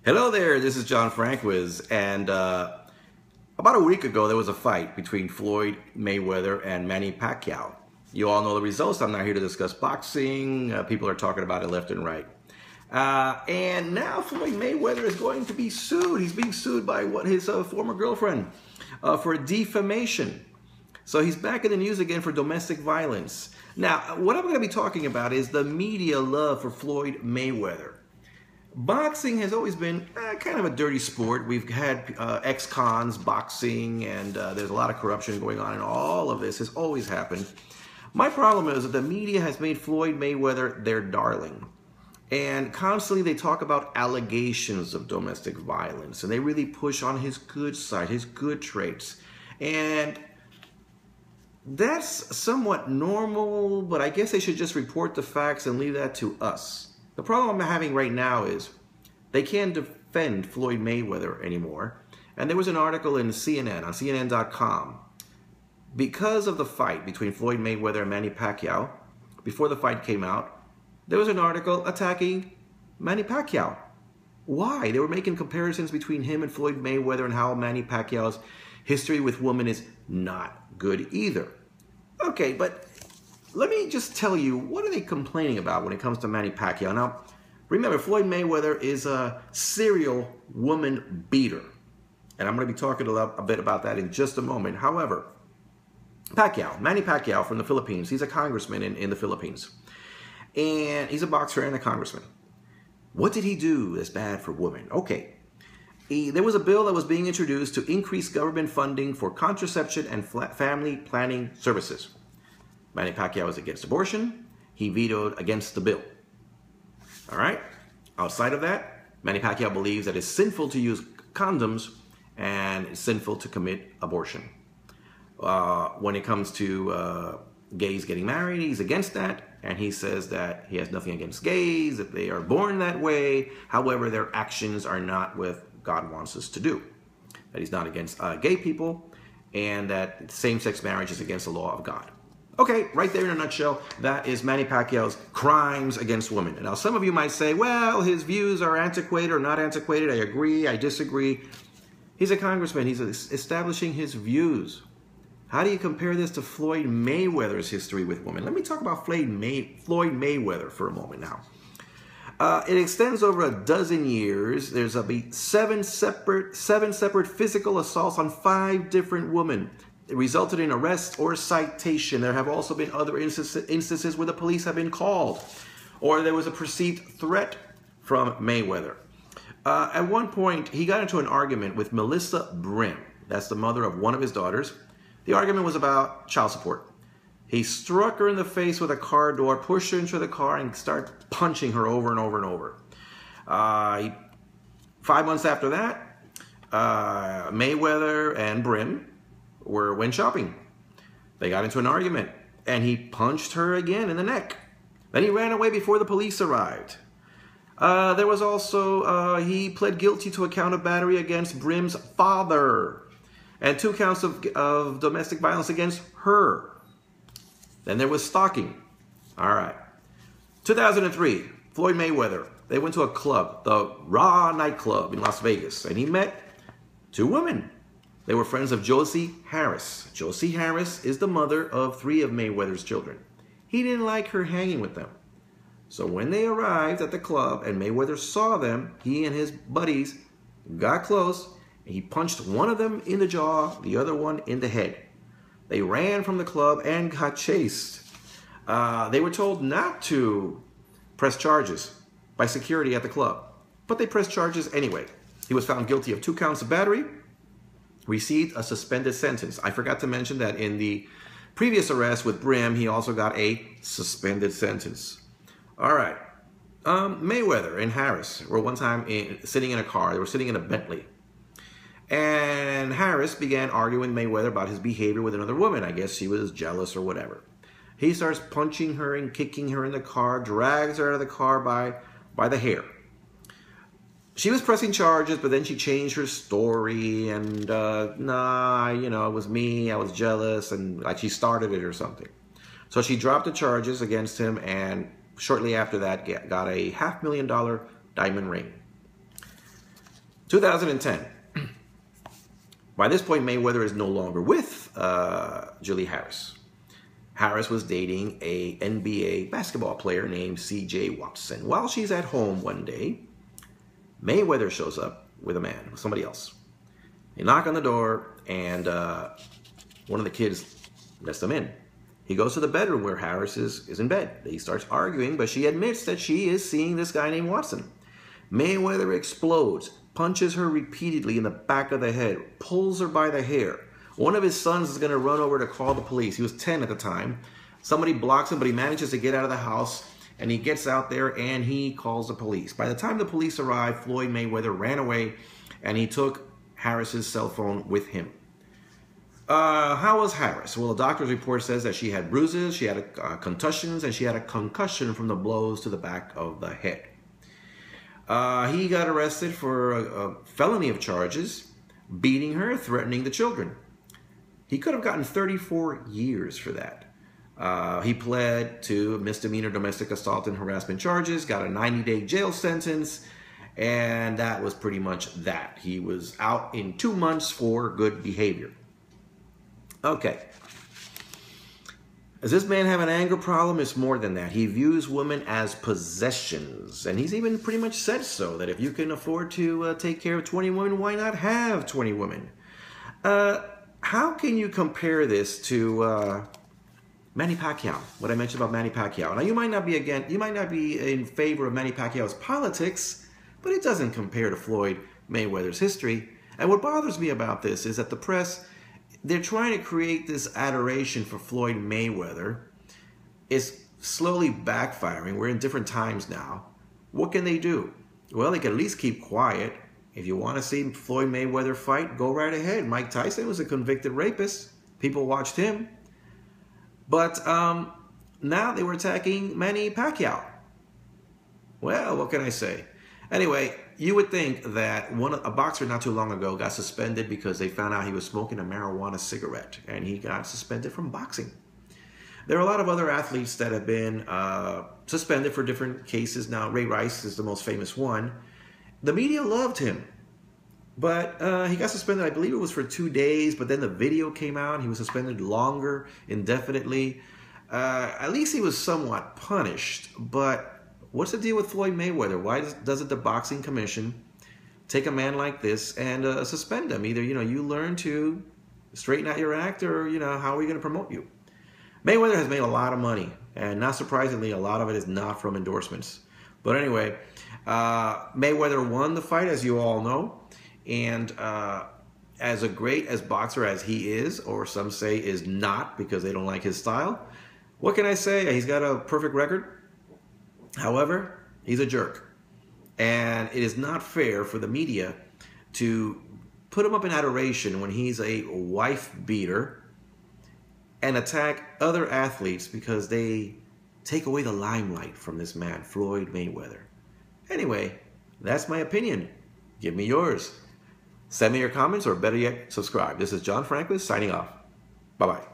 Hello there, this is John Franquiz, and about a week ago there was a fight between Floyd Mayweather and Manny Pacquiao. You all know the results. I'm not here to discuss boxing. People are talking about it left and right. And now Floyd Mayweather is going to be sued. He's being sued by his former girlfriend for defamation. So he's back in the news again for domestic violence. Now, what I'm going to be talking about is the media love for Floyd Mayweather. Boxing has always been kind of a dirty sport. We've had ex-cons boxing, and there's a lot of corruption going on, and all of this has always happened. My problem is that the media has made Floyd Mayweather their darling. And constantly they talk about allegations of domestic violence, and they really push on his good side, his good traits. And that's somewhat normal, but I guess they should just report the facts and leave that to us. The problem I'm having right now is they can't defend Floyd Mayweather anymore. And there was an article in CNN, on CNN.com, because of the fight between Floyd Mayweather and Manny Pacquiao. Before the fight came out, there was an article attacking Manny Pacquiao. Why? They were making comparisons between him and Floyd Mayweather and how Manny Pacquiao's history with women is not good either. Okay, but let me just tell you, what are they complaining about when it comes to Manny Pacquiao? Now, remember, Floyd Mayweather is a serial woman beater. And I'm going to be talking a bit about that in just a moment. However, Manny Pacquiao from the Philippines, he's a congressman in the Philippines. And he's a boxer and a congressman. What did he do that's bad for women? Okay. There was a bill that was being introduced to increase government funding for contraception and family planning services. Manny Pacquiao is against abortion. He vetoed against the bill. All right? Outside of that, Manny Pacquiao believes that it's sinful to use condoms and it's sinful to commit abortion. When it comes to gays getting married, he's against that. And he says that he has nothing against gays, that they are born that way. However, their actions are not what God wants us to do. That he's not against gay people, and that same-sex marriage is against the law of God. Okay, right there in a nutshell, that is Manny Pacquiao's crimes against women. And now some of you might say, well, his views are antiquated or not antiquated. I agree, I disagree. He's a congressman. He's establishing his views. How do you compare this to Floyd Mayweather's history with women? Let me talk about Floyd Mayweather for a moment now. It extends over a dozen years. There's seven separate physical assaults on 5 different women. It resulted in arrest or citation. There have also been other instances where the police have been called, or there was a perceived threat from Mayweather. At one point, he got into an argument with Melissa Brim. That's the mother of one of his daughters. The argument was about child support. He struck her in the face with a car door, pushed her into the car, and started punching her over and over and over. 5 months after that, Mayweather and Brim went shopping. They got into an argument, and he punched her again in the neck. Then he ran away before the police arrived. There was also, he pled guilty to a count of battery against Brim's father and 2 counts of domestic violence against her. Then there was stalking. All right. 2003, Floyd Mayweather, they went to a club, the Raw nightclub in Las Vegas, and he met 2 women. They were friends of Josie Harris. Josie Harris is the mother of 3 of Mayweather's children. He didn't like her hanging with them. So when they arrived at the club and Mayweather saw them, he and his buddies got close, and he punched one of them in the jaw, the other one in the head. They ran from the club and got chased. They were told not to press charges by security at the club, but they pressed charges anyway. He was found guilty of 2 counts of battery, received a suspended sentence. I forgot to mention that in the previous arrest with Brim, he also got a suspended sentence. All right. Mayweather and Harris were one time sitting in a car. They were sitting in a Bentley. And Harris began arguing with Mayweather about his behavior with another woman. I guess she was jealous or whatever. He starts punching her and kicking her in the car, drags her out of the car by the hair. She was pressing charges, but then she changed her story and, nah, you know, it was me, I was jealous, and like she started it or something. So she dropped the charges against him, and shortly after that got a $500,000 diamond ring. 2010. By this point, Mayweather is no longer with Julie Harris. Harris was dating a NBA basketball player named C.J. Watson. While she's at home one day, Mayweather shows up with a man, with somebody else. They knock on the door, and one of the kids lets them in. He goes to the bedroom where Harris is in bed. He starts arguing, but she admits that she is seeing this guy named Watson. Mayweather explodes, punches her repeatedly in the back of the head, pulls her by the hair. One of his sons is going to run over to call the police. He was 10 at the time. Somebody blocks him, but he manages to get out of the house, and he gets out there, and he calls the police. By the time the police arrived, Floyd Mayweather ran away, and he took Harris's cell phone with him. How was Harris? Well, the doctor's report says that she had bruises, she had contusions, and she had a concussion from the blows to the back of the head. He got arrested for a felony of charges, beating her, threatening the children. He could have gotten 34 years for that. He pled to misdemeanor domestic assault and harassment charges, got a 90-day jail sentence, and that was pretty much that. He was out in 2 months for good behavior. Okay. Does this man have an anger problem? It's more than that. He views women as possessions. And he's even pretty much said so, that if you can afford to take care of 20 women, why not have 20 women? How can you compare this to Manny Pacquiao? What I mentioned about Manny Pacquiao. Now, you might not be in favor of Manny Pacquiao's politics, but it doesn't compare to Floyd Mayweather's history. And what bothers me about this is that the press, they're trying to create this adoration for Floyd Mayweather. It's slowly backfiring. We're in different times now. What can they do? Well, they can at least keep quiet. If you want to see Floyd Mayweather fight, go right ahead. Mike Tyson was a convicted rapist. People watched him. But now they were attacking Manny Pacquiao. Well, what can I say? Anyway, you would think that a boxer not too long ago got suspended because they found out he was smoking a marijuana cigarette, and he got suspended from boxing. There are a lot of other athletes that have been suspended for different cases. Now, Ray Rice is the most famous one. The media loved him, but he got suspended, I believe it was for 2 days, but then the video came out. He was suspended longer, indefinitely. At least he was somewhat punished, but what's the deal with Floyd Mayweather? Why doesn't the Boxing Commission take a man like this and suspend him? Either, you learn to straighten out your act, or, how are we going to promote you? Mayweather has made a lot of money, and not surprisingly, a lot of it is not from endorsements. But anyway, Mayweather won the fight, as you all know, and as a great as boxer as he is, or some say is not because they don't like his style, what can I say? He's got a perfect record. However, he's a jerk, and it is not fair for the media to put him up in adoration when he's a wife beater and attack other athletes because they take away the limelight from this man, Floyd Mayweather. Anyway, that's my opinion. Give me yours. Send me your comments, or better yet, subscribe. This is John Franklin signing off. Bye-bye.